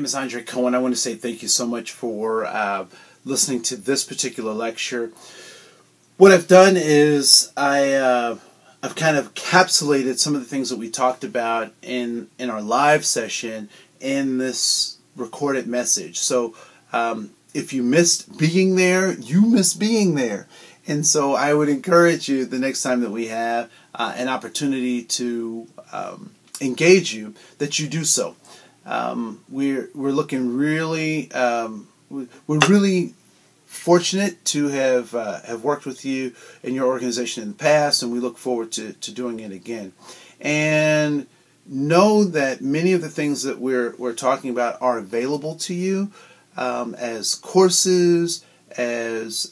name is Andre Cohen. I want to say thank you so much for listening to this particular lecture. What I've done is I've kind of encapsulated some of the things that we talked about in our live session in this recorded message. So if you missed being there, you missed being there. And so I would encourage you the next time that we have an opportunity to engage you, that you do so. We're looking really we're really fortunate to have worked with you and your organization in the past, and we look forward to doing it again. And know that many of the things that we're talking about are available to you as courses, as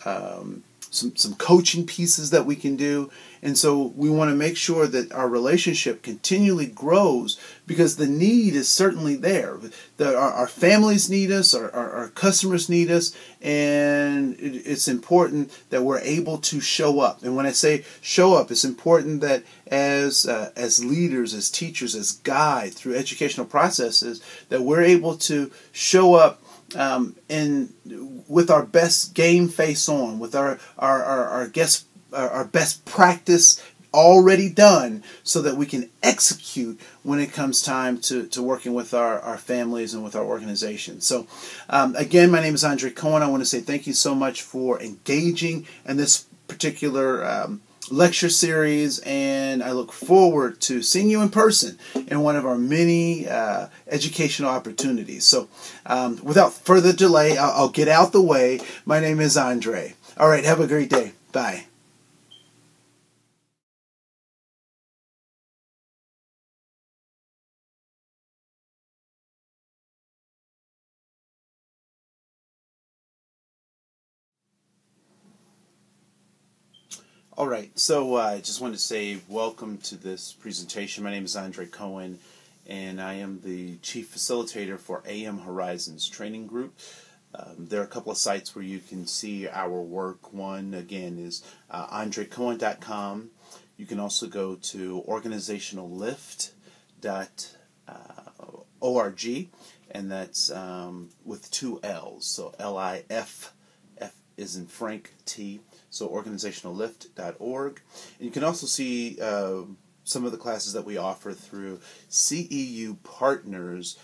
some coaching pieces that we can do. And so we want to make sure that our relationship continually grows, because the need is certainly there. Our families need us, our customers need us, and it's important that we're able to show up. And when I say show up, it's important that as leaders, as teachers, as guides through educational processes, that we're able to show up with our best game face on, with our best practice already done, so that we can execute when it comes time to working with our families and with our organization. So again, my name is Andre Cohen. I want to say thank you so much for engaging in this particular lecture series, and I look forward to seeing you in person in one of our many educational opportunities. So without further delay, I'll get out the way. My name is Andre. All right, have a great day. Bye. All right, so I just want to say welcome to this presentation. My name is Andre Cohen, and I am the Chief Facilitator for AM Horizons Training Group. There are a couple of sites where you can see our work. One, again, is andrecohen.com. You can also go to organizationallift.org, and that's with two L's, so L-I-F, F is in Frank, T. So organizationallift.org. And you can also see some of the classes that we offer through CEUpartners.org.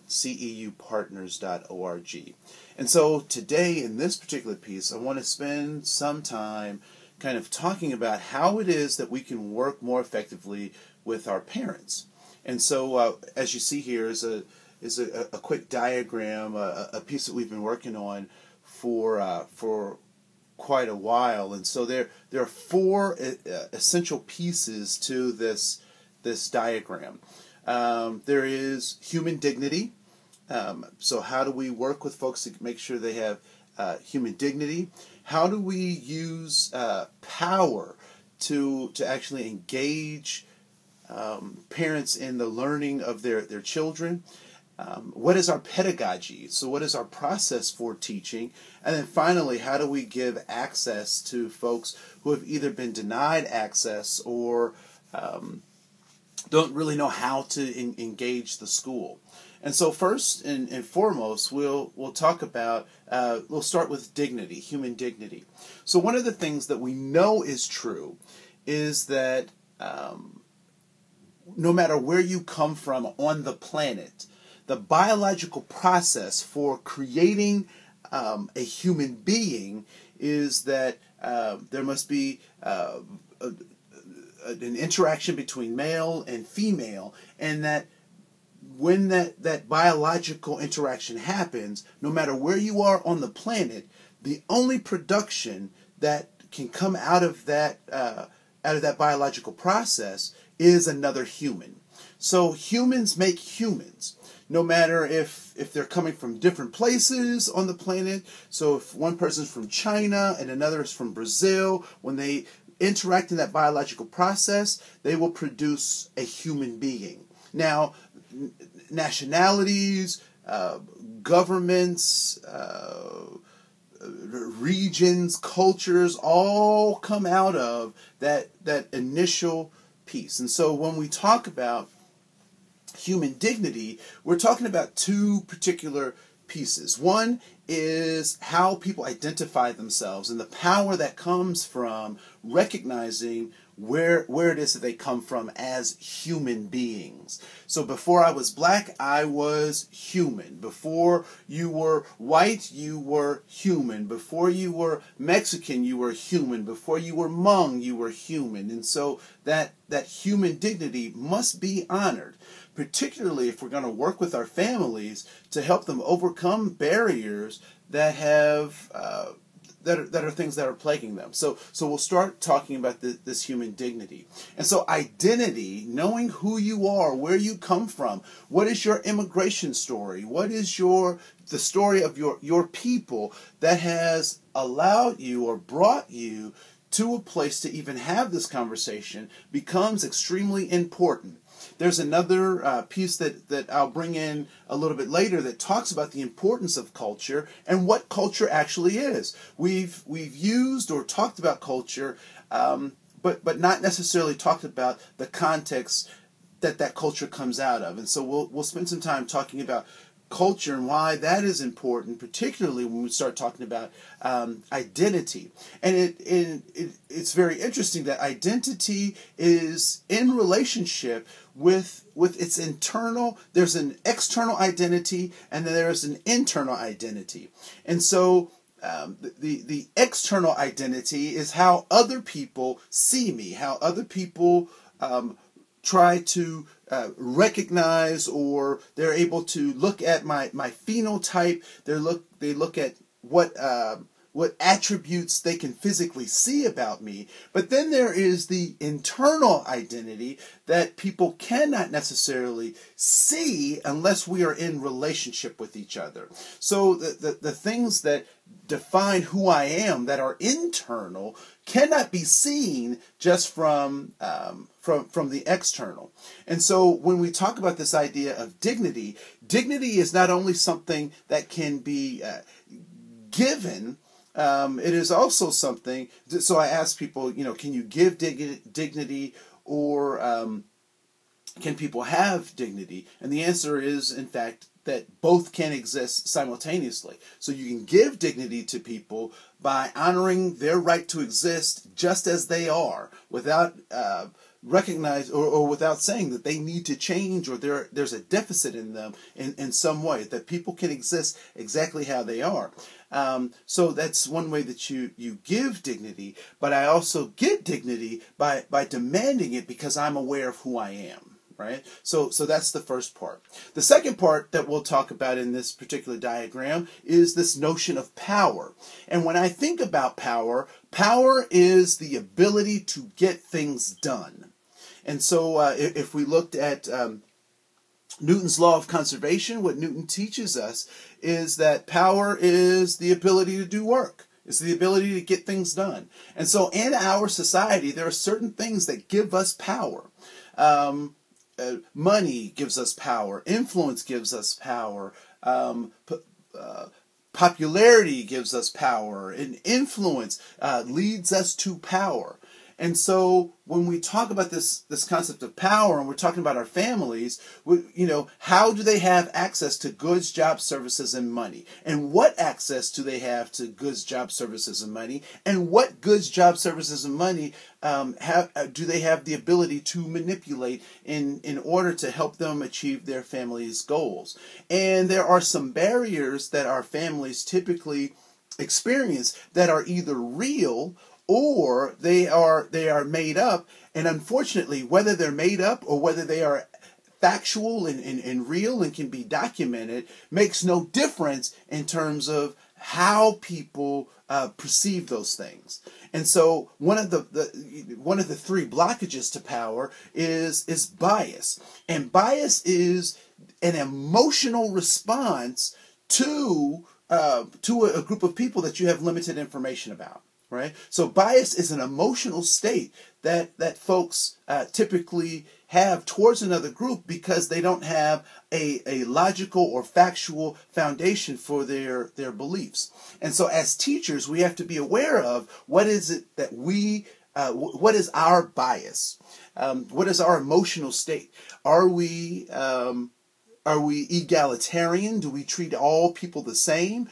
CEUpartners.org. And so today, in this particular piece, I want to spend some time kind of talking about how it is that we can work more effectively with our parents. And so as you see here is a quick diagram, a piece that we've been working on for quite a while. And so there are four essential pieces to this diagram. There is human dignity. So how do we work with folks to make sure they have human dignity? How do we use power to actually engage parents in the learning of their children? What is our pedagogy? So what is our process for teaching? And then finally, how do we give access to folks who have either been denied access or don't really know how to engage the school? And so first and foremost, we'll talk about, we'll start with dignity, human dignity. So one of the things that we know is true is that no matter where you come from on the planet, the biological process for creating a human being is that there must be an interaction between male and female, and that when that biological interaction happens, no matter where you are on the planet, the only production that can come out of that biological process is another human. So humans make humans, no matter if they're coming from different places on the planet. So if one person's from China and another is from Brazil, when they interact in that biological process, they will produce a human being. Now, nationalities, governments, regions, cultures, all come out of that initial piece. And so when we talk about human dignity, we're talking about two particular pieces. One is how people identify themselves and the power that comes from recognizing where it is that they come from as human beings. So before I was black, I was human. Before you were white, you were human. Before you were Mexican, you were human. Before you were Hmong, you were human. And so that human dignity must be honored, particularly if we're going to work with our families to help them overcome barriers that have that are things that are plaguing them. So we'll start talking about this human dignity. And so identity, knowing who you are, where you come from, what is your immigration story, what is the story of your people that has allowed you or brought you to a place to even have this conversation, becomes extremely important. There's another piece that I'll bring in a little bit later that talks about the importance of culture and what culture actually is. We've used or talked about culture, but not necessarily talked about the context that culture comes out of. And so we'll spend some time talking about culture and why that is important, particularly when we start talking about identity. And it's very interesting that identity is in relationship with its internal. There's an external identity and then there's an internal identity. And so the external identity is how other people see me, how other people try to recognize, or they're able to look at my phenotype. They look at what attributes they can physically see about me. But then there is the internal identity that people cannot necessarily see unless we are in relationship with each other. So the things that define who I am that are internal cannot be seen just from the external. And so when we talk about this idea of dignity, dignity is not only something that can be given, it is also something. So I ask people, can you give dignity, or can people have dignity? And the answer is, in fact, that both can exist simultaneously. So you can give dignity to people by honoring their right to exist just as they are, without recognize or without saying that they need to change, or there's a deficit in them in some way, that people can exist exactly how they are. So that's one way that you give dignity, but I also get dignity by demanding it because I'm aware of who I am. Right? So that's the first part. The second part that we'll talk about in this particular diagram is this notion of power. And when I think about power, power is the ability to get things done. And so if we looked at Newton's law of conservation, what Newton teaches us is that power is the ability to do work. It's the ability to get things done. And so in our society, there are certain things that give us power. Money gives us power. Influence gives us power. Popularity gives us power. And influence leads us to power. And so when we talk about this concept of power, and we're talking about our families, how do they have access to goods, jobs, services, and money? And what access do they have to goods, jobs, services, and money? And what goods, jobs, services, and money do they have the ability to manipulate in order to help them achieve their family's goals? And there are some barriers that our families typically experience that are either real or they are made up. And unfortunately, whether they're made up or whether they are factual and real and can be documented, makes no difference in terms of how people perceive those things. And so one of the three blockages to power is bias. And bias is an emotional response to a group of people that you have limited information about. Right? So bias is an emotional state that folks typically have towards another group because they don't have a logical or factual foundation for their beliefs. And so as teachers, we have to be aware of what is it that we what is our bias? What is our emotional state? Are we egalitarian? Do we treat all people the same?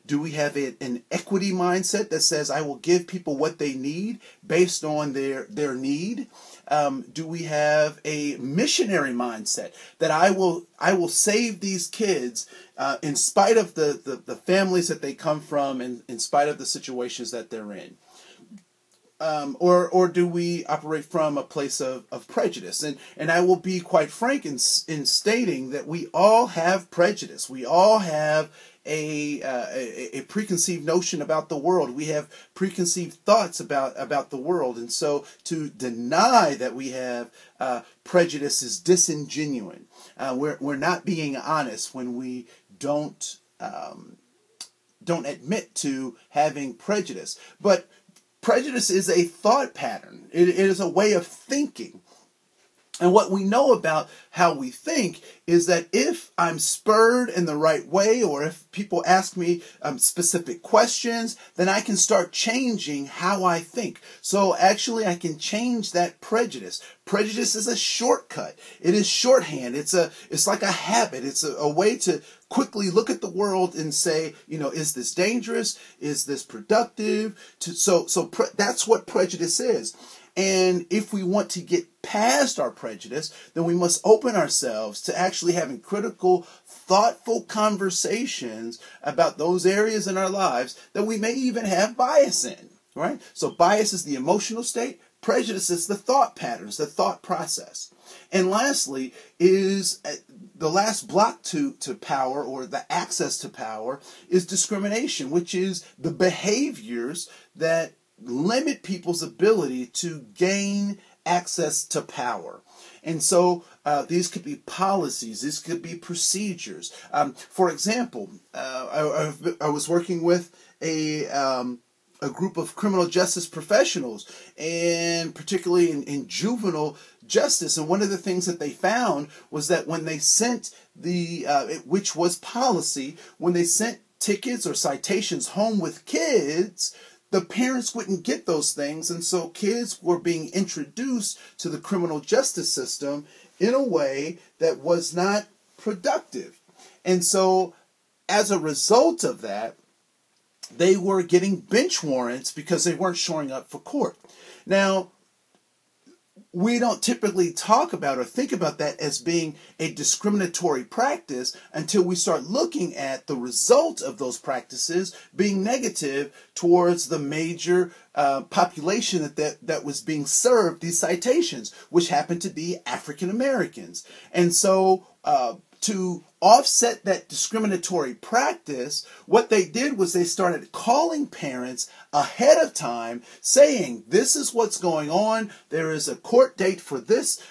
Do we have an equity mindset that says I will give people what they need based on their need? Do we have a missionary mindset that I will save these kids in spite of the families that they come from and in spite of the situations that they're in? Or do we operate from a place of prejudice? And I will be quite frank in stating that we all have prejudice. We all have a preconceived notion about the world. We have preconceived thoughts about the world. And so to deny that we have prejudice is disingenuous. We're not being honest when we don't admit to having prejudice. But prejudice is a thought pattern. It is a way of thinking. And what we know about how we think is that if I'm spurred in the right way, or if people ask me specific questions, then I can start changing how I think. So actually I can change that prejudice. Prejudice is a shortcut. It is shorthand. It's like a habit. It's a way to quickly look at the world and say, is this dangerous? Is this productive? That's what prejudice is. And if we want to get past our prejudice, then we must open ourselves to actually having critical, thoughtful conversations about those areas in our lives that we may even have bias in, right? So bias is the emotional state. Prejudice is the thought patterns, the thought process. And lastly is the last block to power, or the access to power, is discrimination, which is the behaviors that limit people's ability to gain access to power. And so these could be policies, these could be procedures. For example, I was working with a group of criminal justice professionals, and particularly in juvenile justice. And one of the things that they found was that when they sent which was policy, when they sent tickets or citations home with kids, the parents wouldn't get those things, and so kids were being introduced to the criminal justice system in a way that was not productive. And so as a result of that, they were getting bench warrants because they weren't showing up for court. Now, we don't typically talk about or think about that as being a discriminatory practice until we start looking at the result of those practices being negative towards the major population that was being served these citations, which happened to be African Americans. And so to offset that discriminatory practice, what they did was they started calling parents ahead of time saying, this is what's going on. There is a court date for this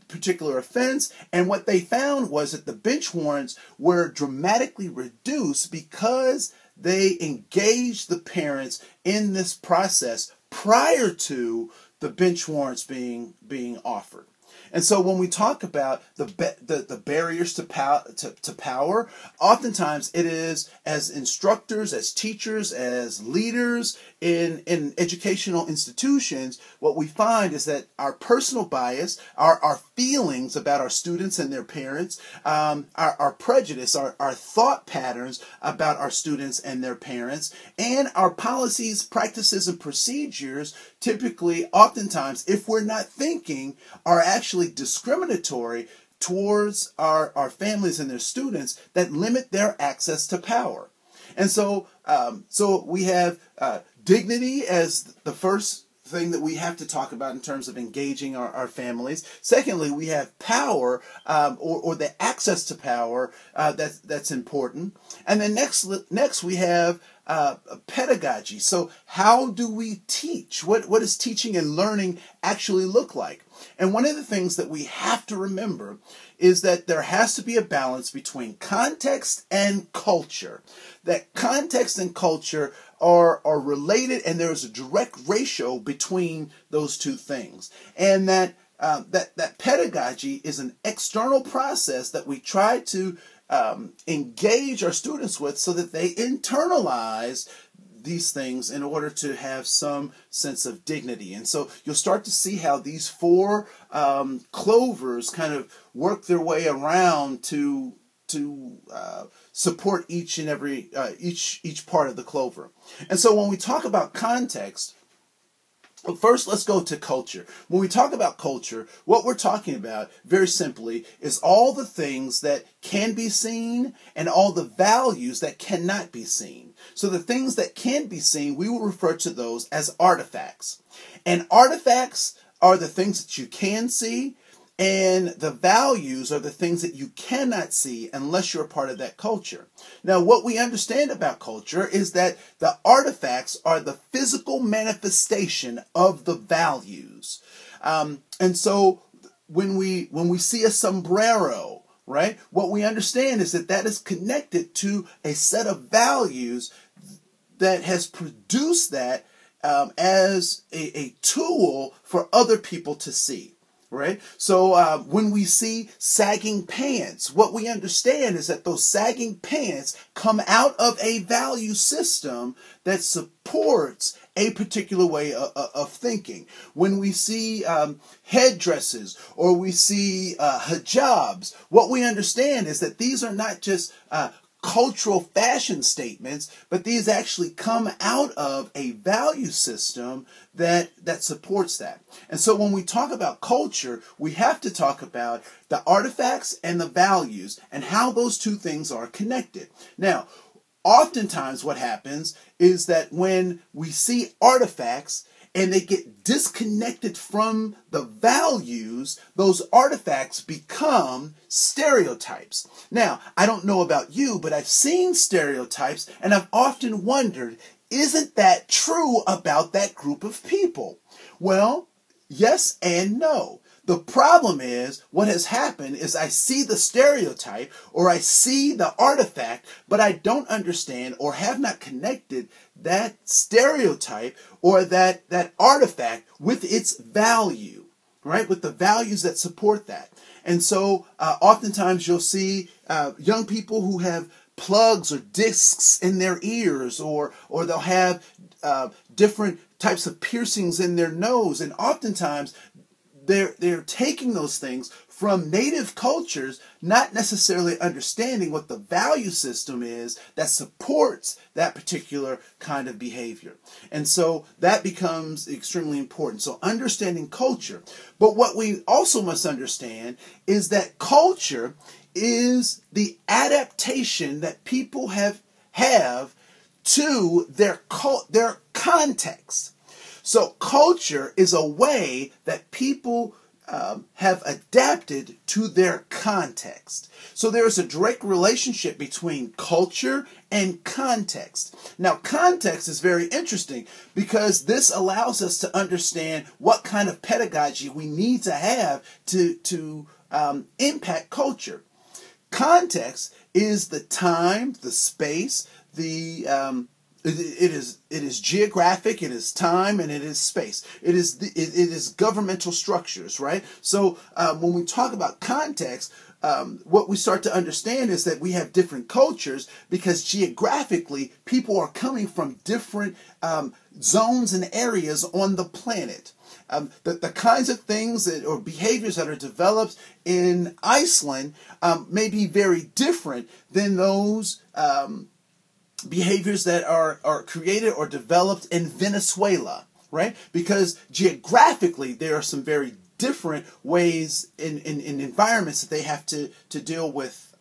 particular offense. And what they found was that the bench warrants were dramatically reduced because they engaged the parents in this process prior to the bench warrants being offered. And so when we talk about the barriers to power, oftentimes it is as instructors, as teachers, as leaders in educational institutions, what we find is that our personal bias, our feelings about our students and their parents, our prejudice, our thought patterns about our students and their parents, and our policies, practices, and procedures typically, oftentimes, if we're not thinking, are actually discriminatory towards our families and their students that limit their access to power. And so we have dignity as the first thing that we have to talk about in terms of engaging our families. Secondly, we have power, or the access to power that's important. And then next we have pedagogy. So how do we teach? What does teaching and learning actually look like? And one of the things that we have to remember is that there has to be a balance between context and culture. That context and culture are related, and there is a direct ratio between those two things. And that pedagogy is an external process that we try to engage our students with so that they internalize these things in order to have some sense of dignity. And so you'll start to see how these four clovers kind of work their way around to support each and every each part of the clover. And so when we talk about context, first, let's go to culture. When we talk about culture, what we're talking about, very simply, is all the things that can be seen and all the values that cannot be seen. So the things that can be seen, we will refer to those as artifacts. And artifacts are the things that you can see, and the values are the things that you cannot see unless you're a part of that culture. Now, what we understand about culture is that the artifacts are the physical manifestation of the values. And so when we see a sombrero, right, what we understand is that that is connected to a set of values that has produced that as a tool for other people to see. Right? So when we see sagging pants, what we understand is that those sagging pants come out of a value system that supports a particular way of thinking. When we see headdresses or we see hijabs, what we understand is that these are not just cultural fashion statements, but these actually come out of a value system that supports that. And so when we talk about culture, we have to talk about the artifacts and the values and how those two things are connected. Now, oftentimes what happens is that when we see artifacts and they get disconnected from the values, those artifacts become stereotypes. Now, I don't know about you, but I've seen stereotypes and I've often wondered, isn't that true about that group of people? Well, yes and no. The problem is, what has happened is I see the stereotype or I see the artifact, but I don't understand or have not connected that stereotype or that artifact with its value, right? With the values that support that. And so oftentimes you'll see young people who have plugs or discs in their ears, or they'll have different types of piercings in their nose, and oftentimes they're taking those things from native cultures, not necessarily understanding what the value system is that supports that particular kind of behavior. And so that becomes extremely important. So understanding culture. But what we also must understand is that culture is the adaptation that people have to their context. So culture is a way that people have adapted to their context. So there is a direct relationship between culture and context. Now, context is very interesting because this allows us to understand what kind of pedagogy we need to have to impact culture. Context is the time, the space, it is geographic, it is time, and it is space. It is governmental structures, right? So when we talk about context, what we start to understand is that we have different cultures because geographically people are coming from different zones and areas on the planet. The kinds of things or behaviors that are developed in Iceland may be very different than those behaviors that are created or developed in Venezuela, right? Because geographically there are some very different ways in environments that they have to deal with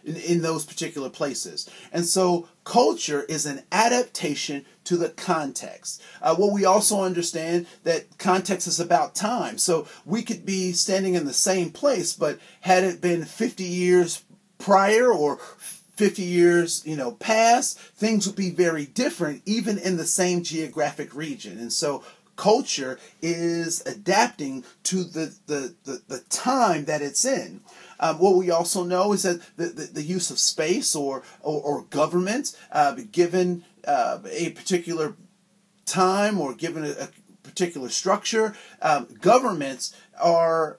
in those particular places. And so culture is an adaptation to the context. What we also understand that context is about time. So we could be standing in the same place, but had it been 50 years prior or 50 years, past, things would be very different, even in the same geographic region. And so culture is adapting to the time that it's in. What we also know is that the use of space or government, given a particular time or given a particular structure. Governments are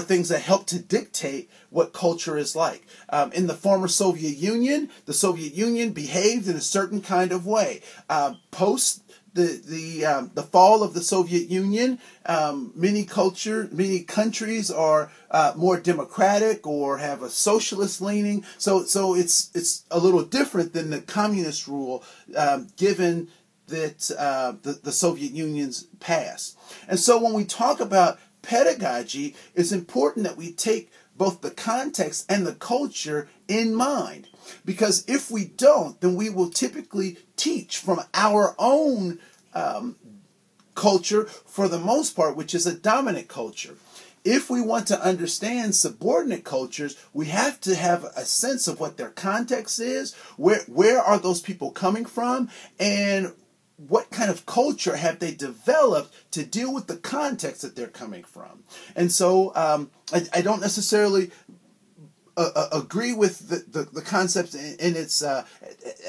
things that help to dictate what culture is like. In the former Soviet Union, the Soviet Union behaved in a certain kind of way. Post the fall of the Soviet Union, many countries are more democratic or have a socialist leaning. So it's a little different than the communist rule, given that the Soviet Union's past. And so when we talk about pedagogy, it's important that we take both the context and the culture in mind. Because if we don't, then we will typically teach from our own culture for the most part, which is a dominant culture. If we want to understand subordinate cultures, we have to have a sense of what their context is, where are those people coming from, and what kind of culture have they developed to deal with the context that they're coming from. And so I don't necessarily agree with the concept in its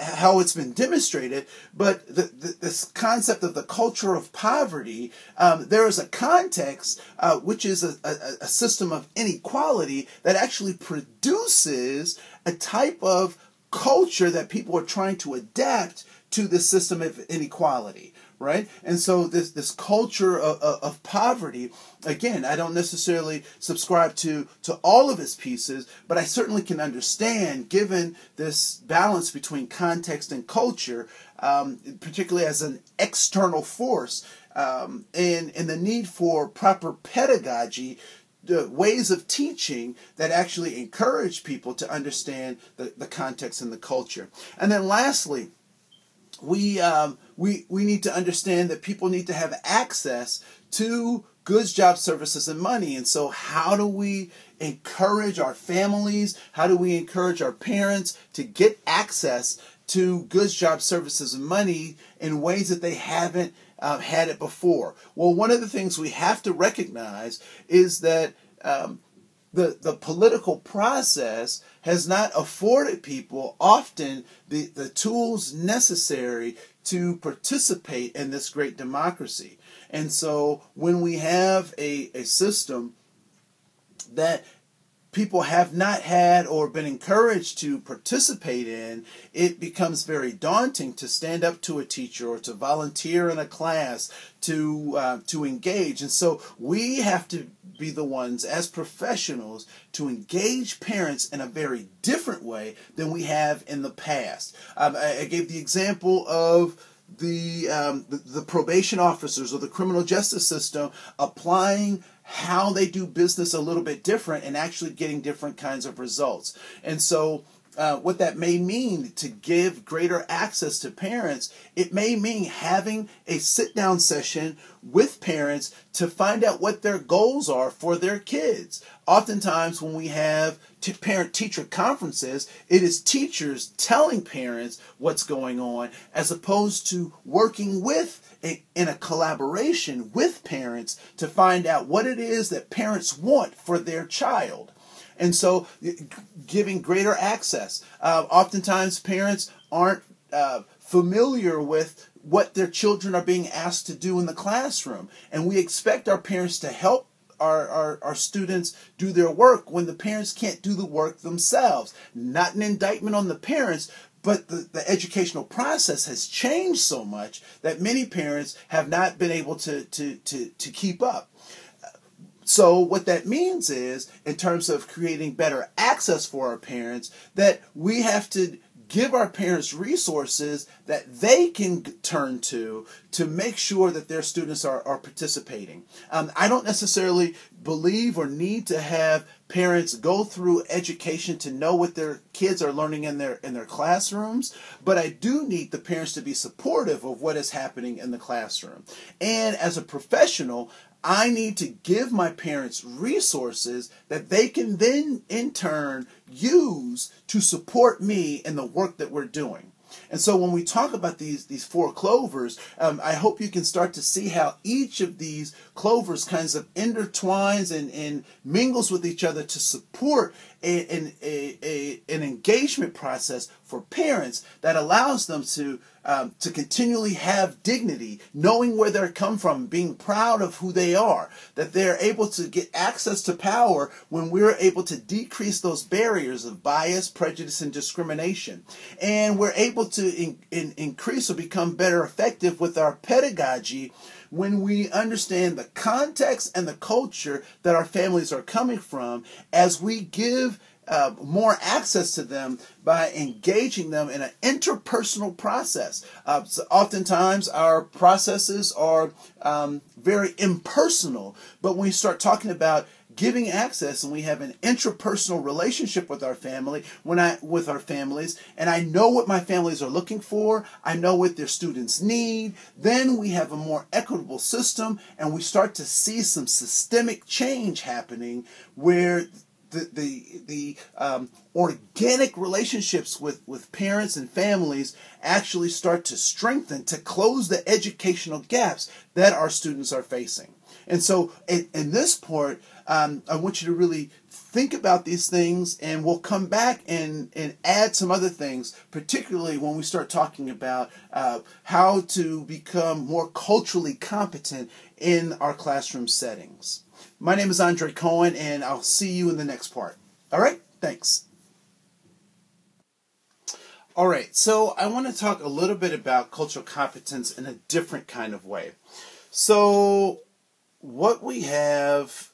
how it's been demonstrated, but this concept of the culture of poverty, there is a context which is a system of inequality that actually produces a type of culture that people are trying to adapt to the system of inequality, right? And so this culture of poverty, again, I don't necessarily subscribe to all of its pieces, but I certainly can understand, given this balance between context and culture, particularly as an external force, and the need for proper pedagogy, the ways of teaching that actually encourage people to understand the context and the culture. And then lastly, we need to understand that people need to have access to goods, jobs, services, and money. And so how do we encourage our families? How do we encourage our parents to get access to goods, jobs, services, and money in ways that they haven't had it before? Well, one of the things we have to recognize is that the political process has not afforded people often the tools necessary to participate in this great democracy. And so when we have a system that people have not had or been encouraged to participate in, it becomes very daunting to stand up to a teacher or to volunteer in a class, to engage. And so we have to be the ones as professionals to engage parents in a very different way than we have in the past. I gave the example of the probation officers or the criminal justice system applying how they do business a little bit different and actually getting different kinds of results. And so what that may mean to give greater access to parents, it may mean having a sit-down session with parents to find out what their goals are for their kids. Oftentimes when we have parent-teacher conferences, it is teachers telling parents what's going on as opposed to working in a collaboration with parents to find out what it is that parents want for their child. And so giving greater access. Oftentimes parents aren't familiar with what their children are being asked to do in the classroom. And we expect our parents to help our students do their work when the parents can't do the work themselves. Not an indictment on the parents, but the educational process has changed so much that many parents have not been able to keep up. So what that means is, in terms of creating better access for our parents, that we have to give our parents resources that they can turn to make sure that their students are participating. I don't necessarily believe or need to have parents go through education to know what their kids are learning in their classrooms, but I do need the parents to be supportive of what is happening in the classroom. And as a professional, I need to give my parents resources that they can then in turn use to support me in the work that we're doing. And so when we talk about these four clovers, I hope you can start to see how each of these clovers kinds of intertwines and mingles with each other to support an engagement process for parents that allows them to continually have dignity, knowing where they're come from, being proud of who they are, that they're able to get access to power when we're able to decrease those barriers of bias, prejudice, and discrimination. And we're able to increase or become better effective with our pedagogy when we understand the context and the culture that our families are coming from, as we give more access to them by engaging them in an interpersonal process. So oftentimes our processes are very impersonal, but when we start talking about giving access and we have an intrapersonal relationship with our family, with our families, and I know what my families are looking for, I know what their students need, then we have a more equitable system, and we start to see some systemic change happening where the organic relationships with parents and families actually start to strengthen, to close the educational gaps that our students are facing. And so in this part, I want you to really think about these things, and we'll come back and add some other things, particularly when we start talking about how to become more culturally competent in our classroom settings. My name is Andre Cohen, and I'll see you in the next part. All right? Thanks. All right, so I want to talk a little bit about cultural competence in a different kind of way. So what we have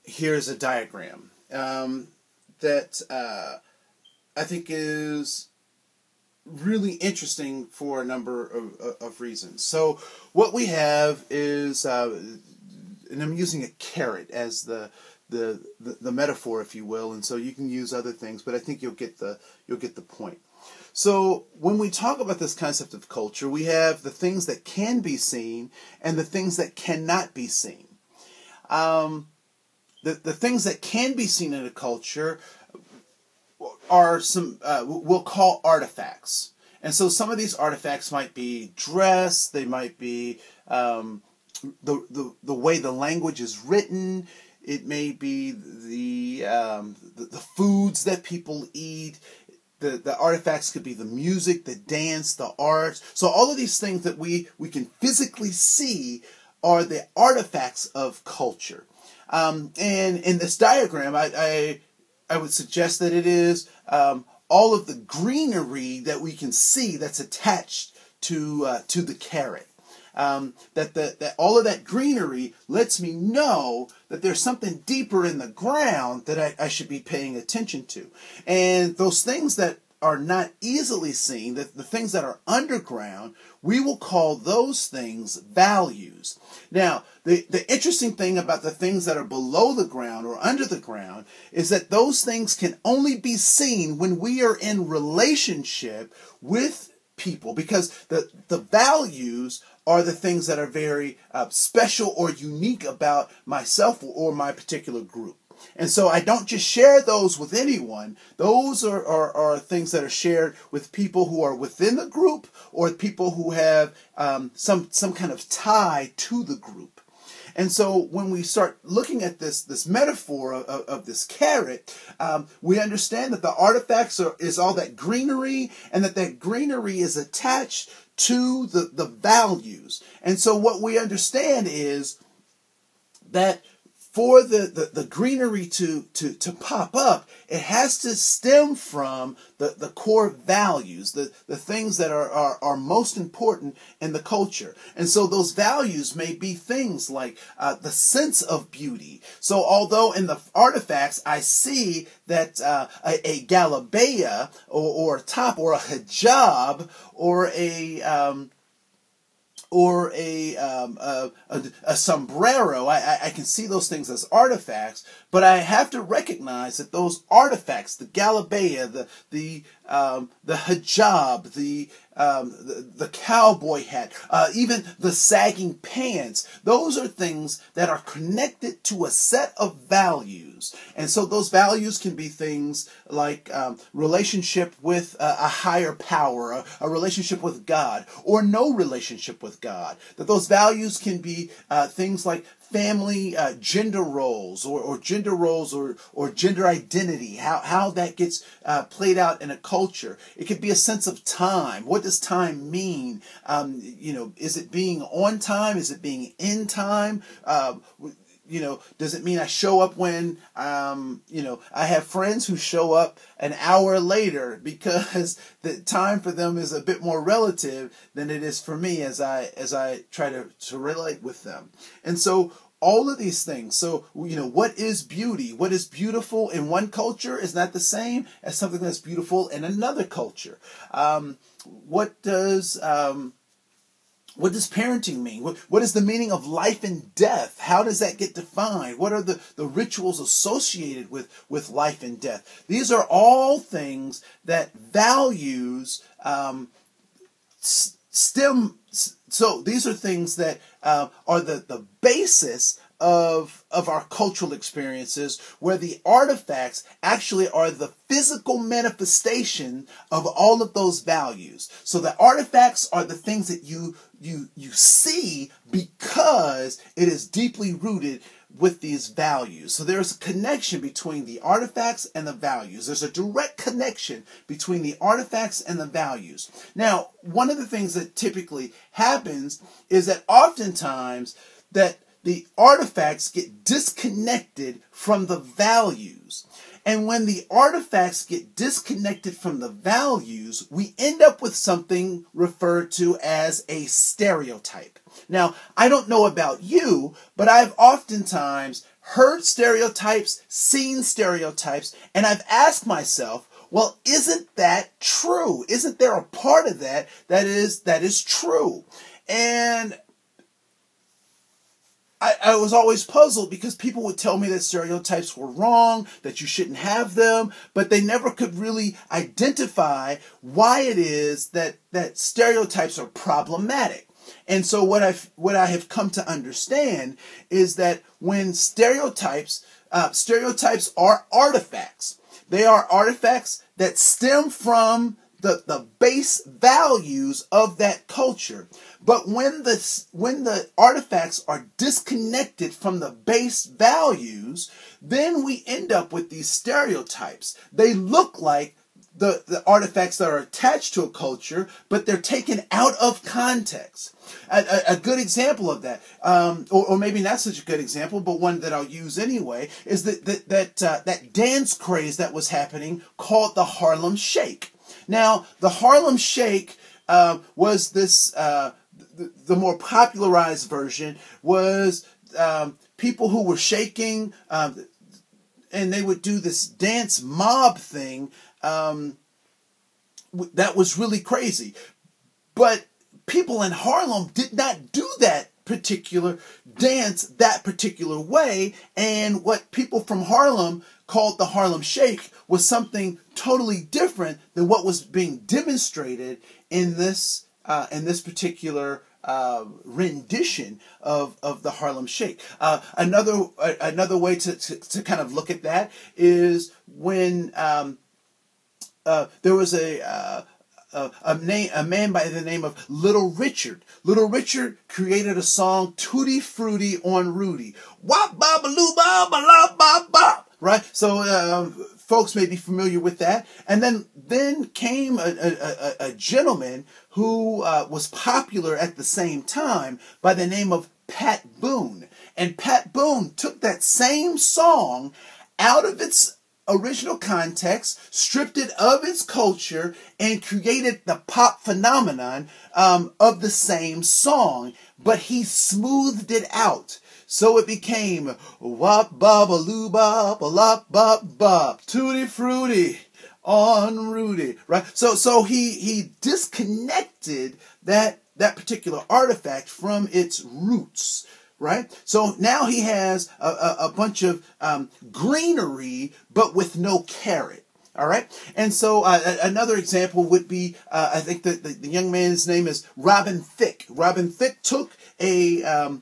here is a diagram that I think is really interesting for a number of reasons. So what we have is, and I'm using a carrot as the metaphor, if you will, and so you can use other things, but I think you'll get the point. So when we talk about this concept of culture, we have the things that can be seen and the things that cannot be seen. The things that can be seen in a culture are some we'll call artifacts. And so some of these artifacts might be dress, they might be the way the language is written, it may be the foods that people eat. The artifacts could be the music, the dance, the art. So all of these things that we can physically see are the artifacts of culture. And in this diagram, I would suggest that it is all of the greenery that we can see that's attached to the carrot. That all of that greenery lets me know that there's something deeper in the ground that I should be paying attention to. And those things that are not easily seen, the things that are underground, we will call those things values. Now, the interesting thing about the things that are below the ground or under the ground is that those things can only be seen when we are in relationship with people, because the values are the things that are very special or unique about myself or my particular group. And so I don't just share those with anyone. Those are things that are shared with people who are within the group or people who have some kind of tie to the group. And so when we start looking at this metaphor of this carrot, we understand that the artifacts is all that greenery, and that greenery is attached to the values. And so what we understand is that for the greenery to pop up, it has to stem from the core values, the things that are most important in the culture. And so those values may be things like the sense of beauty. So although in the artifacts I see that a galabeya or a top or a hijab or a sombrero, I can see those things as artifacts, but I have to recognize that those artifacts, the galabeya, the hijab, the cowboy hat, even the sagging pants. Those are things that are connected to a set of values. And so those values can be things like relationship with a higher power, a relationship with God, or no relationship with God. That those values can be things like family gender roles or gender roles or gender identity, how that gets played out in a culture. It could be a sense of time. What does time mean? Is it being on time? Is it being in time? Does it mean I show up when, I have friends who show up an hour later because the time for them is a bit more relative than it is for me as I try to relate with them. And so all of these things. So, what is beauty? What is beautiful in one culture is not the same as something that's beautiful in another culture. What does parenting mean? What is the meaning of life and death? How does that get defined? What are the rituals associated with life and death? These are all things that values stem. So these are things that are the basis of our cultural experiences, where the artifacts actually are the physical manifestation of all of those values. So the artifacts are the things that you see because it is deeply rooted with these values. So there's a connection between the artifacts and the values. There's a direct connection between the artifacts and the values. Now, one of the things that typically happens is that oftentimes that the artifacts get disconnected from the values. And when the artifacts get disconnected from the values, we end up with something referred to as a stereotype. Now, I don't know about you, but I've oftentimes heard stereotypes, seen stereotypes, and I've asked myself, well, isn't that true? Isn't there a part of that is true? And I was always puzzled because people would tell me that stereotypes were wrong, that you shouldn't have them, but they never could really identify why it is that stereotypes are problematic. And so what I have come to understand is that when stereotypes are artifacts. They are artifacts that stem from the base values of that culture. But when the artifacts are disconnected from the base values, then we end up with these stereotypes. They look like the artifacts that are attached to a culture, but they're taken out of context. A good example of that, or maybe not such a good example, but one that I'll use anyway, is that dance craze that was happening called the Harlem Shake. Now, the Harlem Shake was this, the more popularized version was people who were shaking, and they would do this dance mob thing that was really crazy. But people in Harlem did not do that particular dance that particular way, and what people from Harlem called the Harlem Shake was something totally different than what was being demonstrated in this particular rendition of the Harlem Shake. Another way to kind of look at that is when there was a man by the name of Little Richard. Little Richard created a song, Tutti Frutti on Rudy. Wop bop loo bop bop bop bop. Right? So folks may be familiar with that. And then came a gentleman who was popular at the same time by the name of Pat Boone. And Pat Boone took that same song out of its original context, stripped it of its culture, and created the pop phenomenon of the same song, but he smoothed it out. So it became wop baba loo bop a lop bop bop tutti frutti on Rudy, right? So he disconnected that particular artifact from its roots. Right? So now he has a bunch of greenery, but with no carrot. All right. And so another example would be, I think that the young man's name is Robin Thicke. Robin Thicke took a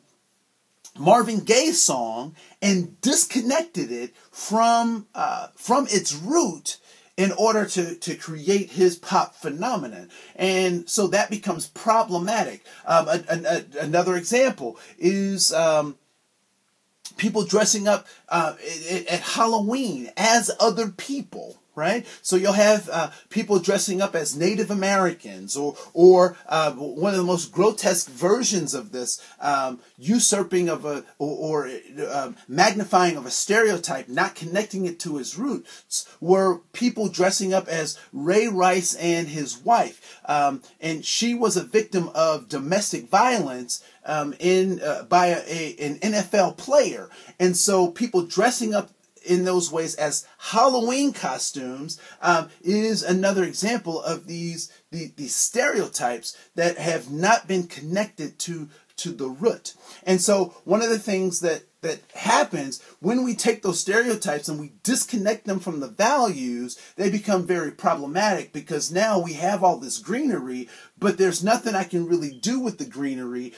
Marvin Gaye song and disconnected it from its root in order to create his pop phenomenon. And so that becomes problematic. Another example is people dressing up at Halloween as other people. Right, so you'll have people dressing up as Native Americans, or one of the most grotesque versions of this, usurping of or magnifying of a stereotype, not connecting it to its roots, were people dressing up as Ray Rice and his wife, and she was a victim of domestic violence by an NFL player, and so people dressing up in those ways as Halloween costumes is another example of these stereotypes that have not been connected to the root. And so one of the things that happens when we take those stereotypes and we disconnect them from the values, they become very problematic, because now we have all this greenery, but there's nothing I can really do with the greenery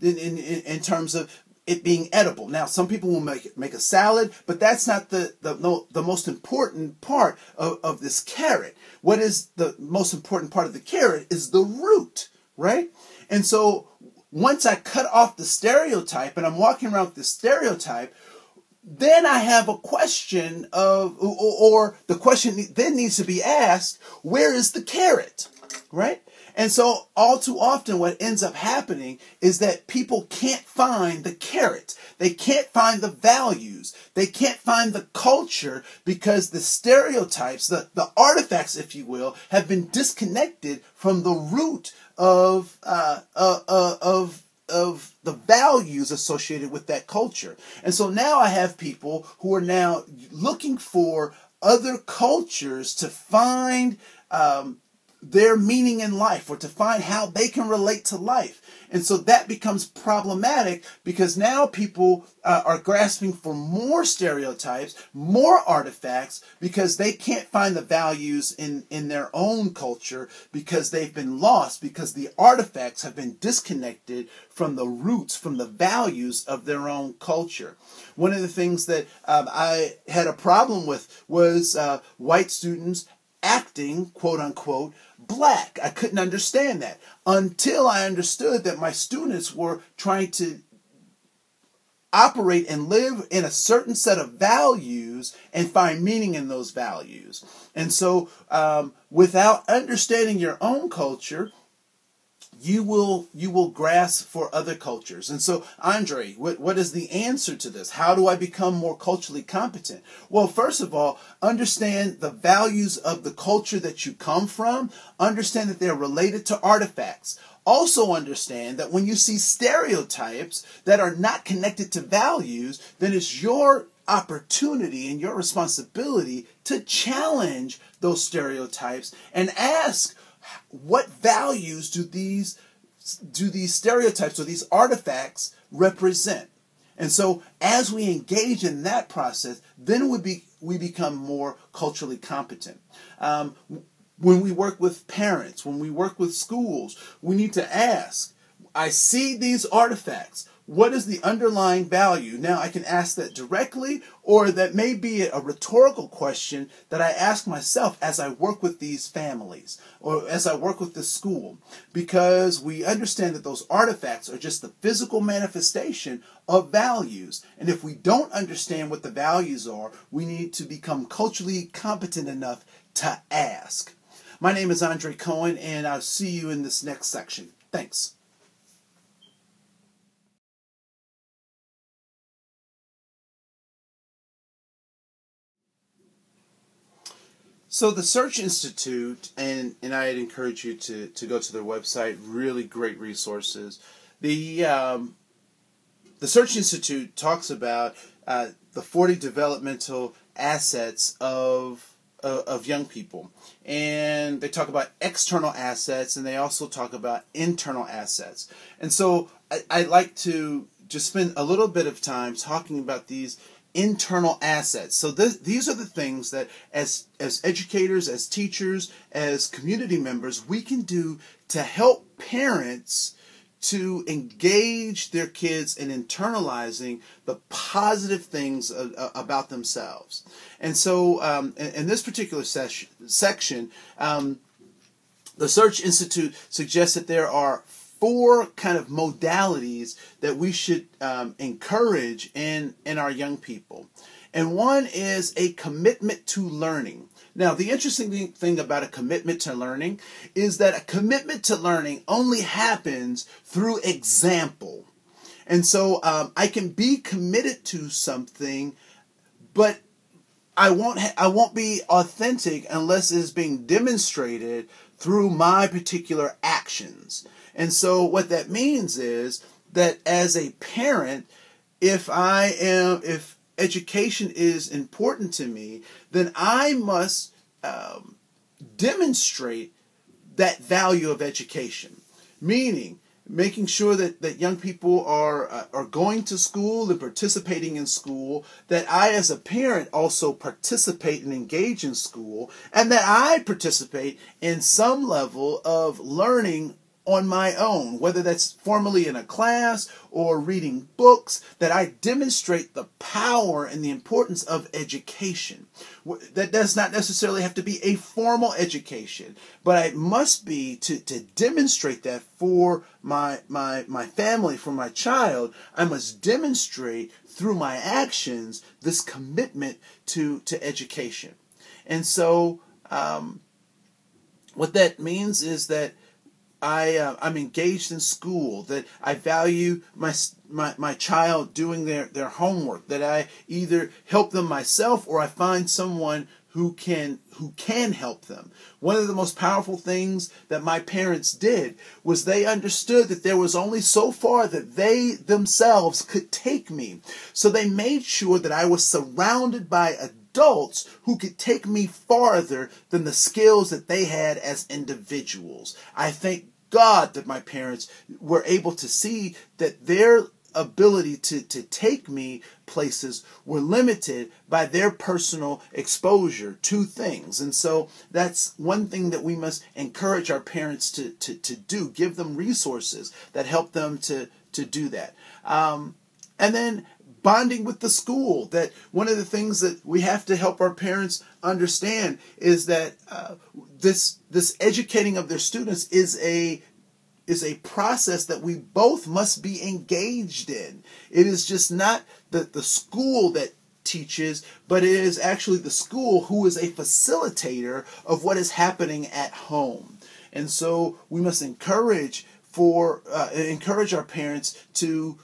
in terms of it being edible. Now, some people will make a salad, but that's not the most important part of this carrot. What is the most important part of the carrot is the root, right? And so once I cut off the stereotype and I'm walking around with the stereotype, then I have a question or the question then needs to be asked, where is the carrot, right? And so all too often what ends up happening is that people can't find the carrot. They can't find the values. They can't find the culture, because the stereotypes, the artifacts, if you will, have been disconnected from the root of the values associated with that culture. And so now I have people who are now looking for other cultures to find their meaning in life, or to find how they can relate to life. And so that becomes problematic, because now people are grasping for more stereotypes, more artifacts, because they can't find the values in their own culture, because they've been lost, because the artifacts have been disconnected from the roots, from the values of their own culture. One of the things that I had a problem with was white students acting, quote unquote, black. I couldn't understand that until I understood that my students were trying to operate and live in a certain set of values and find meaning in those values. And so without understanding your own culture, you will grasp for other cultures. And so, Andre, what is the answer to this? How do I become more culturally competent? Well, first of all, understand the values of the culture that you come from. Understand that they're related to artifacts. Also understand that when you see stereotypes that are not connected to values, then it's your opportunity and your responsibility to challenge those stereotypes and ask, what values do these stereotypes or these artifacts represent? And so as we engage in that process, then we become more culturally competent. When we work with parents, when we work with schools, we need to ask, I see these artifacts. What is the underlying value? Now, I can ask that directly, or that may be a rhetorical question that I ask myself as I work with these families, or as I work with the school, because we understand that those artifacts are just the physical manifestation of values. And if we don't understand what the values are, we need to become culturally competent enough to ask. My name is Andre Cohen, and I'll see you in this next section. Thanks. So the Search Institute, and I'd encourage you to go to their website, really great resources. The Search Institute talks about the 40 developmental assets of young people. And they talk about external assets, and they also talk about internal assets. And so I'd like to just spend a little bit of time talking about these internal assets. So these are the things that as educators, as teachers, as community members, we can do to help parents to engage their kids in internalizing the positive things about themselves. And so in this particular section, the Search Institute suggests that there are 4 kind of modalities that we should encourage in our young people. And one is a commitment to learning. Now, the interesting thing about a commitment to learning is that a commitment to learning only happens through example. And so I can be committed to something, but I won't be authentic unless it is being demonstrated through my particular actions. And so what that means is that as a parent, if education is important to me, then I must demonstrate that value of education. Meaning, making sure that young people are going to school and participating in school, that I as a parent also participate and engage in school, and that I participate in some level of learning on my own, whether that's formally in a class or reading books, that I demonstrate the power and the importance of education. That does not necessarily have to be a formal education, but it must be to demonstrate that for my family, for my child. I must demonstrate through my actions this commitment to education. And so what that means is that I'm engaged in school, that I value my child doing their homework, that I either help them myself or I find someone who can help them. One of the most powerful things that my parents did was they understood that there was only so far that they themselves could take me. So they made sure that I was surrounded by adults who could take me farther than the skills that they had as individuals. I thank God that my parents were able to see that their ability to take me places were limited by their personal exposure to things. And so that's one thing that we must encourage our parents to do, give them resources that help them to do that. And then bonding with the school, that one of the things that we have to help our parents understand is that this educating of their students is a process that we both must be engaged in. It is just not the school that teaches, but it is actually the school who is a facilitator of what is happening at home. And so we must encourage our parents to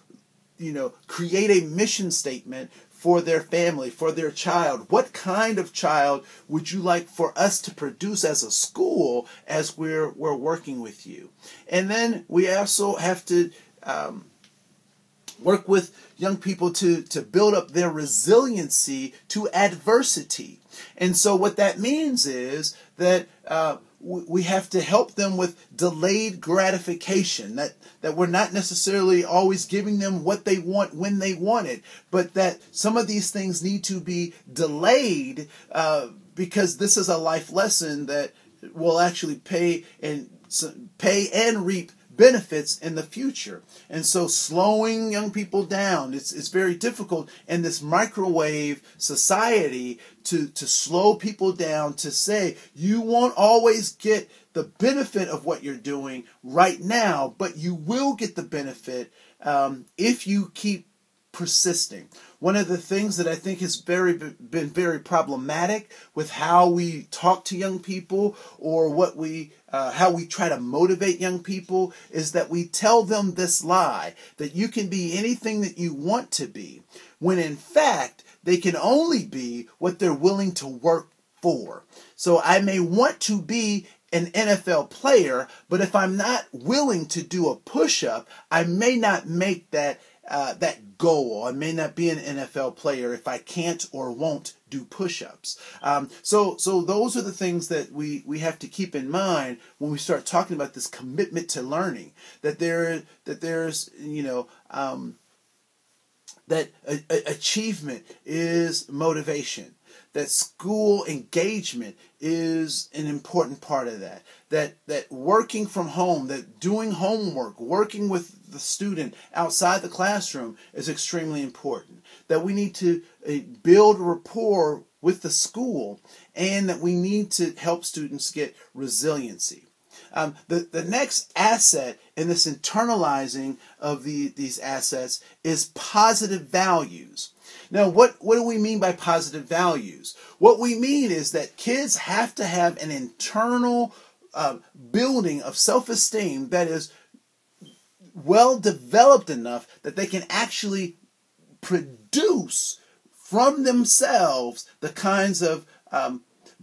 create a mission statement for their family, for their child. What kind of child would you like for us to produce as a school as we're working with you? And then we also have to work with young people to build up their resiliency to adversity. And so what that means is that we have to help them with delayed gratification, that we're not necessarily always giving them what they want when they want it, but that some of these things need to be delayed because this is a life lesson that will actually pay and reap benefits in the future. And so slowing young people down, it's very difficult in this microwave society to slow people down, to say you won't always get the benefit of what you're doing right now, but you will get the benefit if you keep persisting. One of the things that I think has been very problematic with how we talk to young people, or how we try to motivate young people, is that we tell them this lie that you can be anything that you want to be, when in fact they can only be what they're willing to work for. So I may want to be an NFL player, but if I'm not willing to do a push-up, I may not make that goal. I may not be an NFL player if I can't or won't do push-ups. So those are the things that we have to keep in mind when we start talking about this commitment to learning. That there's that achievement is motivation, that school engagement is an important part of that, that working from home, that doing homework, working with the student outside the classroom is extremely important, that we need to build rapport with the school, and that we need to help students get resiliency. The next asset in this internalizing of these assets is positive values. Now, what do we mean by positive values? What we mean is that kids have to have an internal building of self-esteem that is well developed enough that they can actually produce from themselves the kinds of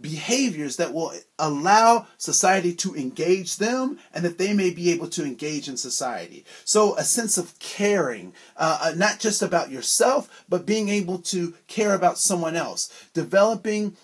behaviors that will allow society to engage them, and that they may be able to engage in society. So a sense of caring, not just about yourself, but being able to care about someone else. Developing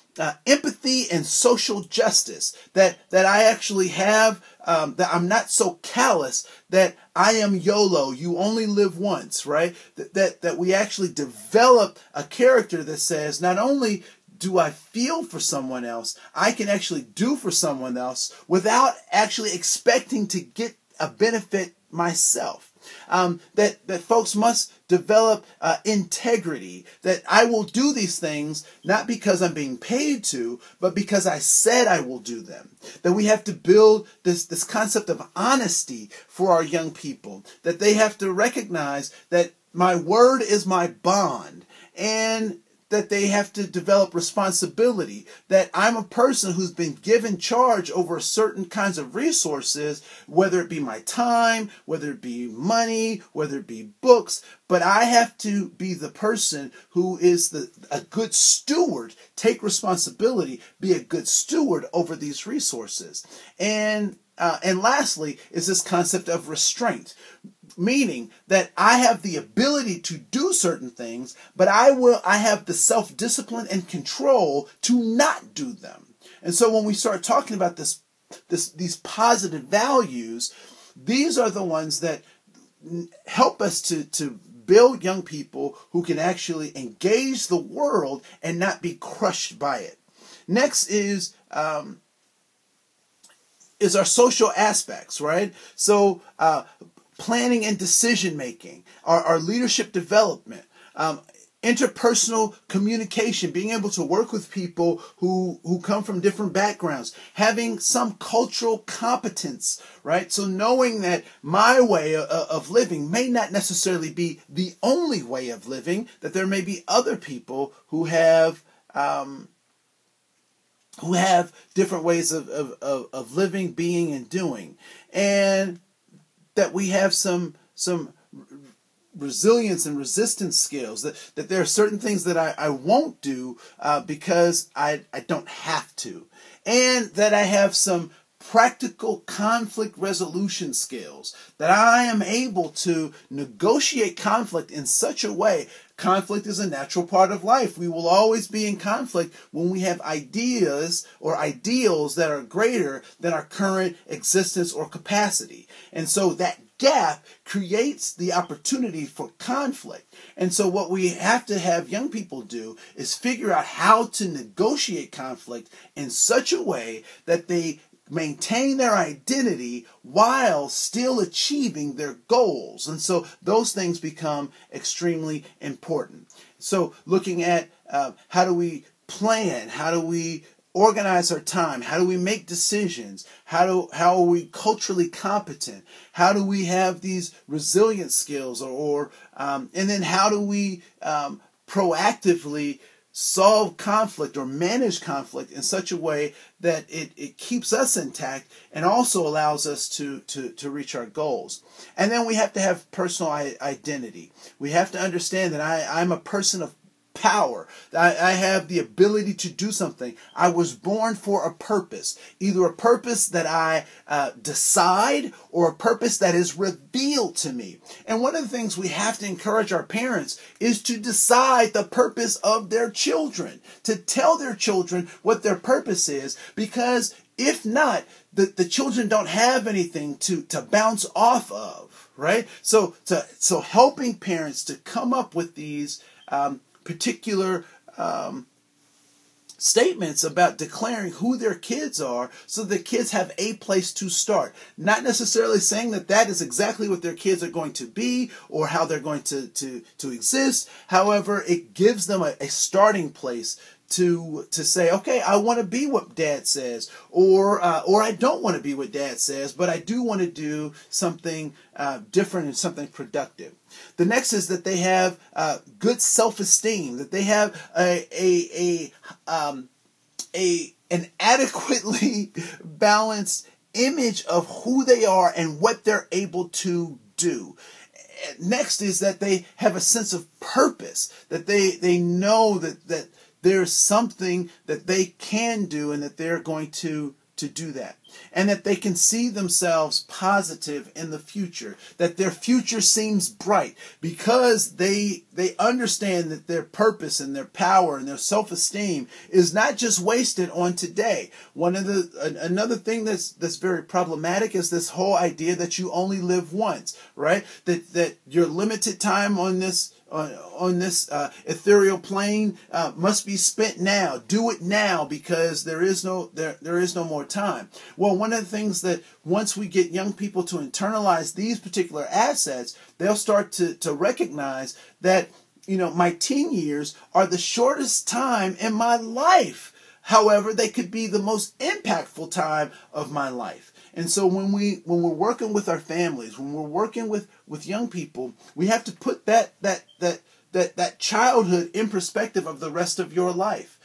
empathy and social justice, that I actually have, that I'm not so callous that I am YOLO, you only live once, right? That we actually develop a character that says, not only do I feel for someone else, I can actually do for someone else without actually expecting to get a benefit myself. That folks must develop integrity, that I will do these things not because I'm being paid to, but because I said I will do them. That we have to build this concept of honesty for our young people, that they have to recognize that my word is my bond, and that they have to develop responsibility, that I'm a person who's been given charge over certain kinds of resources, whether it be my time, whether it be money, whether it be books, but I have to be the person who is a good steward, take responsibility, be a good steward over these resources. And lastly is this concept of restraint. Meaning that I have the ability to do certain things, but I have the self-discipline and control to not do them. And so when we start talking about these positive values, these are the ones that help us to build young people who can actually engage the world and not be crushed by it. Next is our social aspects, right? So planning and decision making, our leadership development, interpersonal communication, being able to work with people who come from different backgrounds, having some cultural competence, right? So knowing that my way of living may not necessarily be the only way of living, that there may be other people who have different ways of living, being, and doing, and that we have some resilience and resistance skills, that there are certain things that I won't do because I don't have to, and that I have some practical conflict resolution skills, that I am able to negotiate conflict in such a way. Conflict is a natural part of life. We will always be in conflict when we have ideas or ideals that are greater than our current existence or capacity. And so that gap creates the opportunity for conflict. And so what we have to have young people do is figure out how to negotiate conflict in such a way that they maintain their identity while still achieving their goals. And so those things become extremely important. So looking at how do we plan, how do we organize our time, how do we make decisions, how are we culturally competent, how do we have these resilient skills, and then how do we proactively solve conflict or manage conflict in such a way that it keeps us intact and also allows us to reach our goals. And then we have to have personal identity. We have to understand that I'm a person of power. I have the ability to do something. I was born for a purpose, either a purpose that I decide or a purpose that is revealed to me. And one of the things we have to encourage our parents is to decide the purpose of their children, to tell their children what their purpose is, because if not, the children don't have anything to bounce off of. right? So helping parents to come up with these particular statements about declaring who their kids are so the kids have a place to start. Not necessarily saying that that is exactly what their kids are going to be or how they're going to exist. However, it gives them a starting place to say, okay, I want to be what dad says, or I don't want to be what dad says, but I do want to do something different and something productive. The next is that they have good self-esteem, that they have an adequately balanced image of who they are and what they're able to do. Next is that they have a sense of purpose, that they know that there's something that they can do and that they're going to do that. And that they can see themselves positive in the future, that their future seems bright because they understand that their purpose and their power and their self-esteem is not just wasted on today. Another thing that's very problematic is this whole idea that you only live once, right? That your limited time on this ethereal plane must be spent now. Do it now because there is no more time. Well, one of the things that once we get young people to internalize these particular assets, they'll start to recognize that, my teen years are the shortest time in my life. However, they could be the most impactful time of my life. And so when we're working with our families, when we're working with young people, we have to put that childhood in perspective of the rest of your life.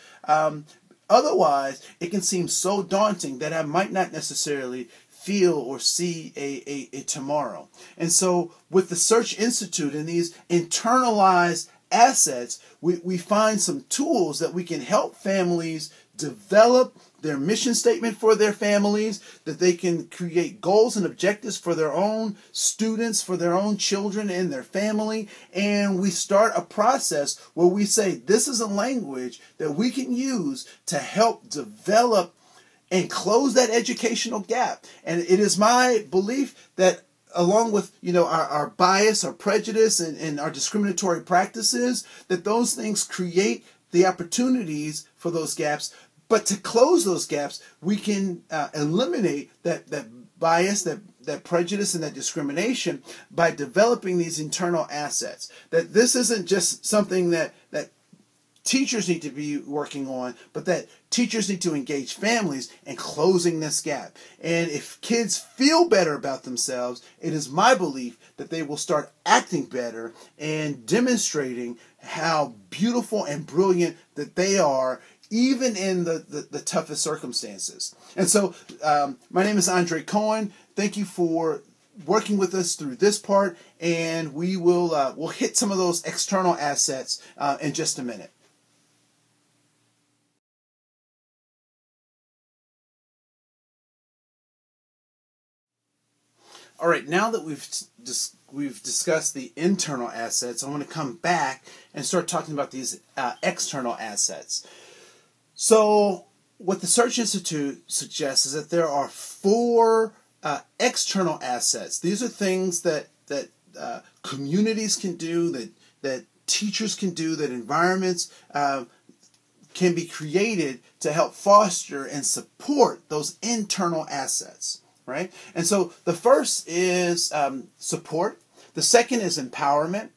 Otherwise, it can seem so daunting that I might not necessarily feel or see a tomorrow. And so with the Search Institute and these internalized assets, we find some tools that we can help families develop their mission statement for their families, that they can create goals and objectives for their own students, for their own children and their family. And we start a process where we say, this is a language that we can use to help develop and close that educational gap. And it is my belief that along with our bias, our prejudice, and our discriminatory practices, that those things create the opportunities for those gaps. But to close those gaps, we can eliminate that bias, that prejudice, and that discrimination by developing these internal assets. That this isn't just something that teachers need to be working on, but that teachers need to engage families in closing this gap. And if kids feel better about themselves, it is my belief that they will start acting better and demonstrating how beautiful and brilliant that they are, even in the toughest circumstances. And so my name is Andre Cohen. Thank you for working with us through this part, and we'll hit some of those external assets in just a minute. All right, now that we've discussed the internal assets, I want to come back and start talking about these external assets. So what the Search Institute suggests is that there are 4 external assets. These are things that communities can do, that teachers can do, that environments can be created to help foster and support those internal assets, right? And so the first is support. The second is empowerment.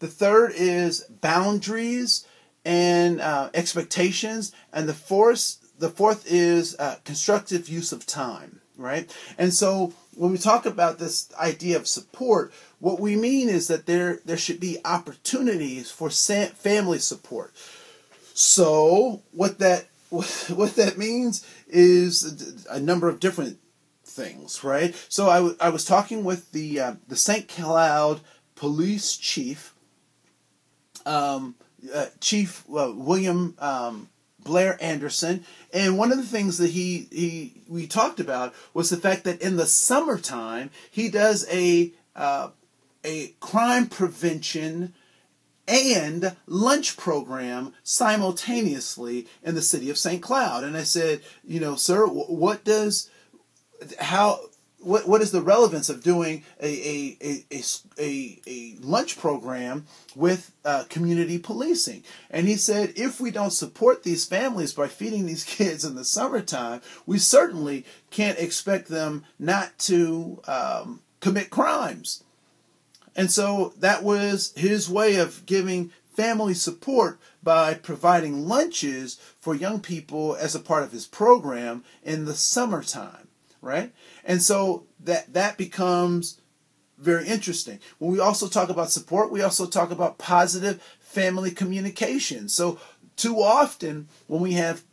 The third is boundaries and expectations, and the fourth is constructive use of time, right? And so when we talk about this idea of support, what we mean is that there should be opportunities for family support. So what that means is a number of different things, right? So I was talking with the St. Cloud police chief, Chief William Blair Anderson, and one of the things that we talked about was the fact that in the summertime he does a crime prevention and lunch program simultaneously in the city of St. Cloud. And I said, sir, what is the relevance of doing a lunch program with community policing? And he said, if we don't support these families by feeding these kids in the summertime, we certainly can't expect them not to commit crimes. And so that was his way of giving family support by providing lunches for young people as a part of his program in the summertime, right? And so that becomes very interesting. When we also talk about support, we also talk about positive family communication. So too often when we have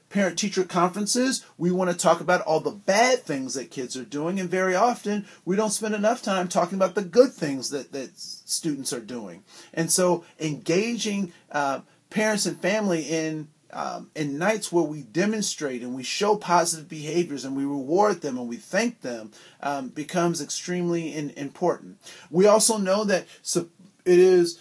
parent-teacher conferences, we want to talk about all the bad things that kids are doing, and very often we don't spend enough time talking about the good things that students are doing. And so engaging parents and family in nights where we demonstrate and we show positive behaviors and we reward them and we thank them becomes extremely important. We also know that it is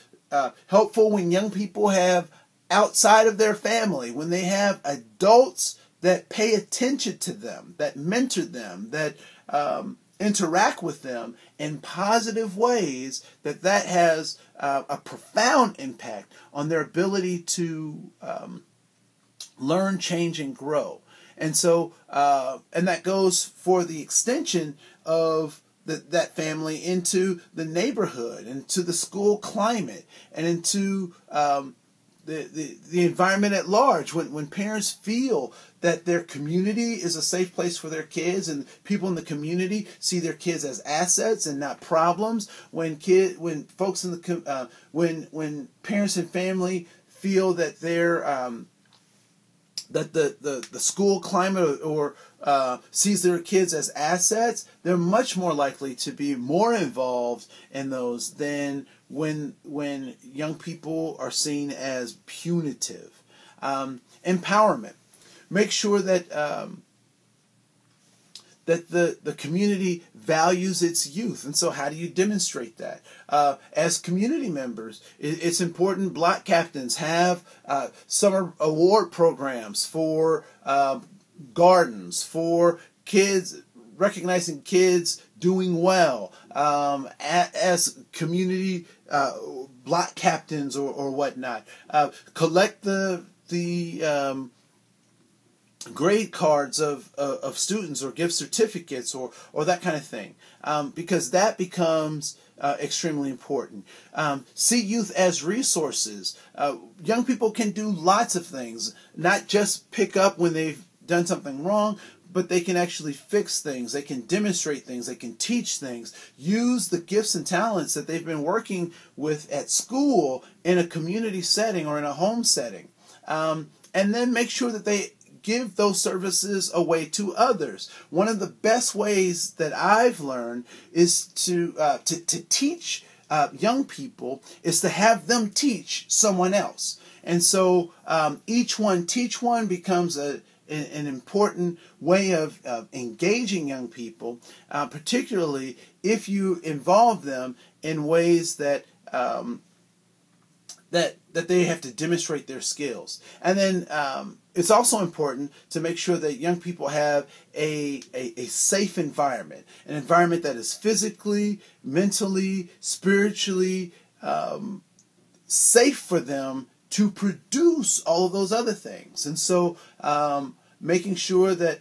helpful when young people have outside of their family, when they have adults that pay attention to them, that mentor them, that interact with them in positive ways, that has a profound impact on their ability to learn, change, and grow. And so, and that goes for the extension of that family into the neighborhood, into the school climate, and into the environment at large. When parents feel that their community is a safe place for their kids, and people in the community see their kids as assets and not problems, when folks in the when parents and family feel that they're that the school climate or sees their kids as assets, they're much more likely to be more involved in those than when young people are seen as punitive. Empowerment. Make sure that that the community values its youth. And so how do you demonstrate that? As community members, it's important block captains have summer award programs for gardens, for kids, recognizing kids doing well, as community block captains or whatnot. Collect the grade cards of students or gift certificates or that kind of thing, because that becomes extremely important. See youth as resources. Young people can do lots of things, not just pick up when they've done something wrong, but they can actually fix things. They can demonstrate things. They can teach things. Use the gifts and talents that they've been working with at school in a community setting or in a home setting. And then make sure that they give those services away to others. One of the best ways that I've learned is to teach young people is to have them teach someone else. And so each one teach one becomes an important way of engaging young people, particularly if you involve them in ways that that they have to demonstrate their skills. And then it's also important to make sure that young people have a safe environment, an environment that is physically, mentally, spiritually safe for them to produce all of those other things. And so making sure that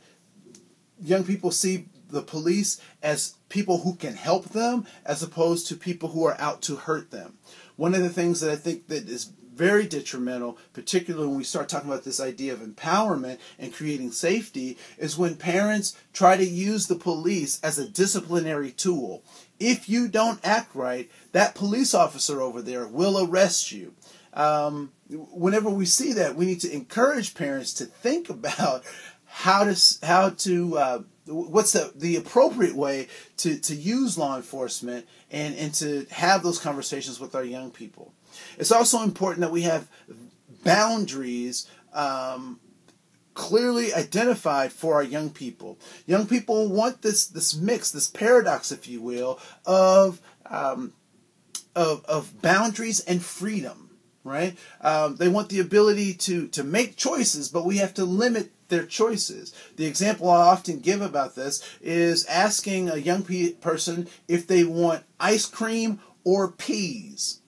young people see the police as people who can help them as opposed to people who are out to hurt them. One of the things that I think that is very detrimental, particularly when we start talking about this idea of empowerment and creating safety, is when parents try to use the police as a disciplinary tool. If you don't act right, that police officer over there will arrest you. Whenever we see that, we need to encourage parents to think about what's the appropriate way to use law enforcement and to have those conversations with our young people. It's also important that we have boundaries clearly identified for our young people. Young people want this mix, this paradox, if you will, of boundaries and freedom. Right? They want the ability to make choices, but we have to limit their choices. The example I often give about this is asking a young person if they want ice cream or peas.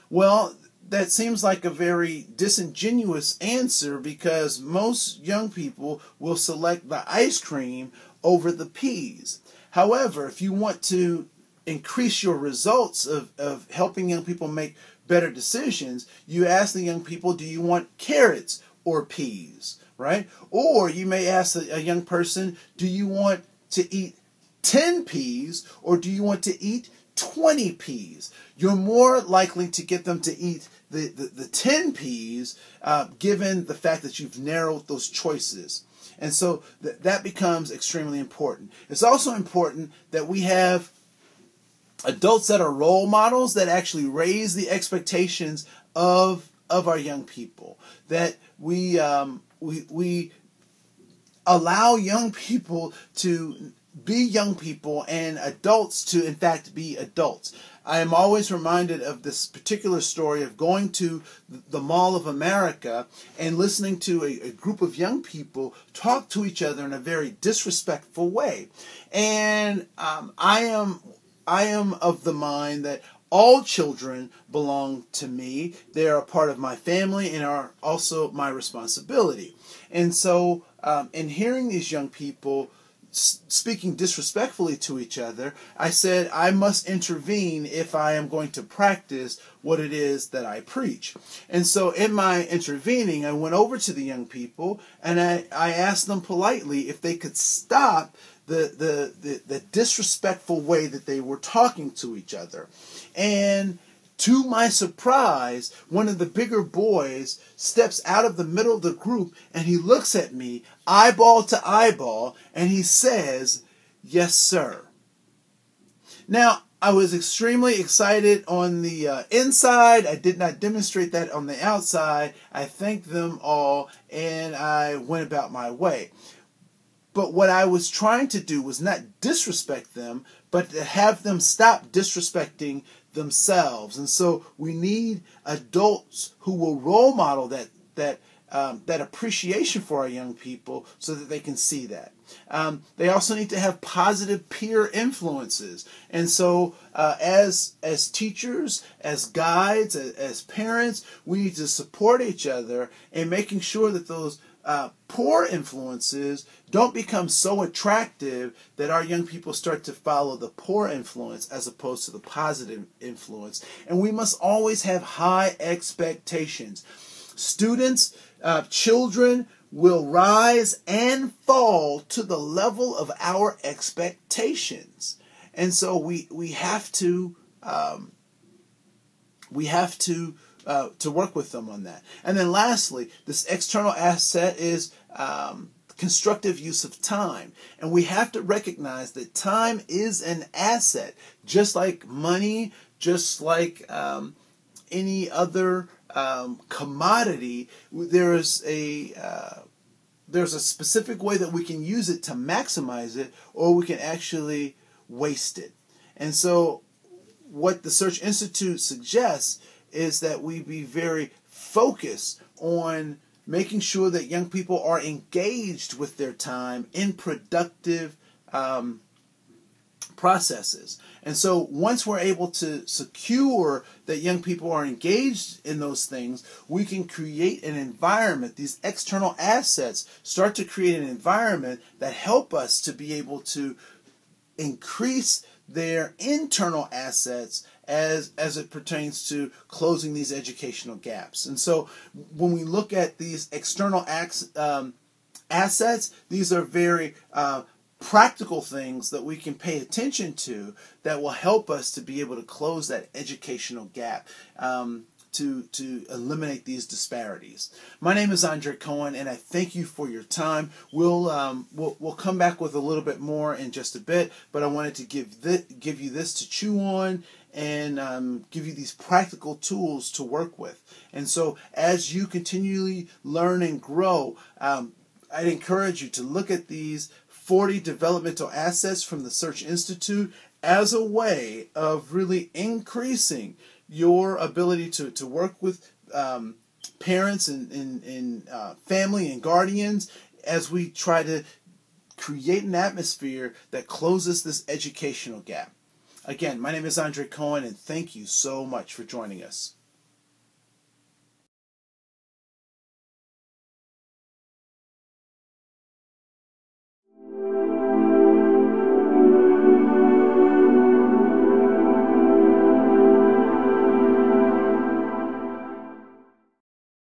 Well, that seems like a very disingenuous answer because most young people will select the ice cream over the peas. However, if you want to increase your results of helping young people make better decisions, you ask the young people, do you want carrots or peas, right? Or you may ask a young person, do you want to eat 10 peas or do you want to eat 20 peas? You're more likely to get them to eat the 10 peas given the fact that you've narrowed those choices. And so that becomes extremely important. It's also important that we have adults that are role models that actually raise the expectations of our young people. That we allow young people to be young people and adults to, in fact, be adults. I am always reminded of this particular story of going to the Mall of America and listening to a group of young people talk to each other in a very disrespectful way. And I am of the mind that all children belong to me. They are a part of my family and are also my responsibility. And so in hearing these young people speaking disrespectfully to each other, I said I must intervene if I am going to practice what it is that I preach. And so in my intervening, I went over to the young people and I asked them politely if they could stop the disrespectful way that they were talking to each other. And to my surprise, one of the bigger boys steps out of the middle of the group and he looks at me eyeball to eyeball and he says, "Yes, sir." Now, I was extremely excited on the inside. I did not demonstrate that on the outside. I thanked them all and I went about my way. But what I was trying to do was not disrespect them, but to have them stop disrespecting themselves. And so we need adults who will role model that appreciation for our young people so that they can see that. They also need to have positive peer influences. And so as teachers, as guides, as parents, we need to support each other in making sure that those poor influences don't become so attractive that our young people start to follow the poor influence as opposed to the positive influence. And we must always have high expectations. Students, children will rise and fall to the level of our expectations. And so we have to work with them on that. And then lastly, this external asset is constructive use of time. And we have to recognize that time is an asset, just like money, just like any other commodity. There's a specific way that we can use it to maximize it, or we can actually waste it. And so what the Search Institute suggests is that we be very focused on making sure that young people are engaged with their time in productive processes. And so once we're able to secure that young people are engaged in those things, we can create an environment. These external assets start to create an environment that help us to be able to increase their internal assets as it pertains to closing these educational gaps. And so when we look at these external assets, these are very practical things that we can pay attention to that will help us to be able to close that educational gap, to eliminate these disparities. My name is Andre Cohen, and I thank you for your time. We'll come back with a little bit more in just a bit, but I wanted to give you this to chew on and give you these practical tools to work with. And so as you continually learn and grow, I'd encourage you to look at these 40 developmental assets from the Search Institute as a way of really increasing your ability to work with parents and family and guardians as we try to create an atmosphere that closes this educational gap. Again, my name is Andre Cohen, and thank you so much for joining us.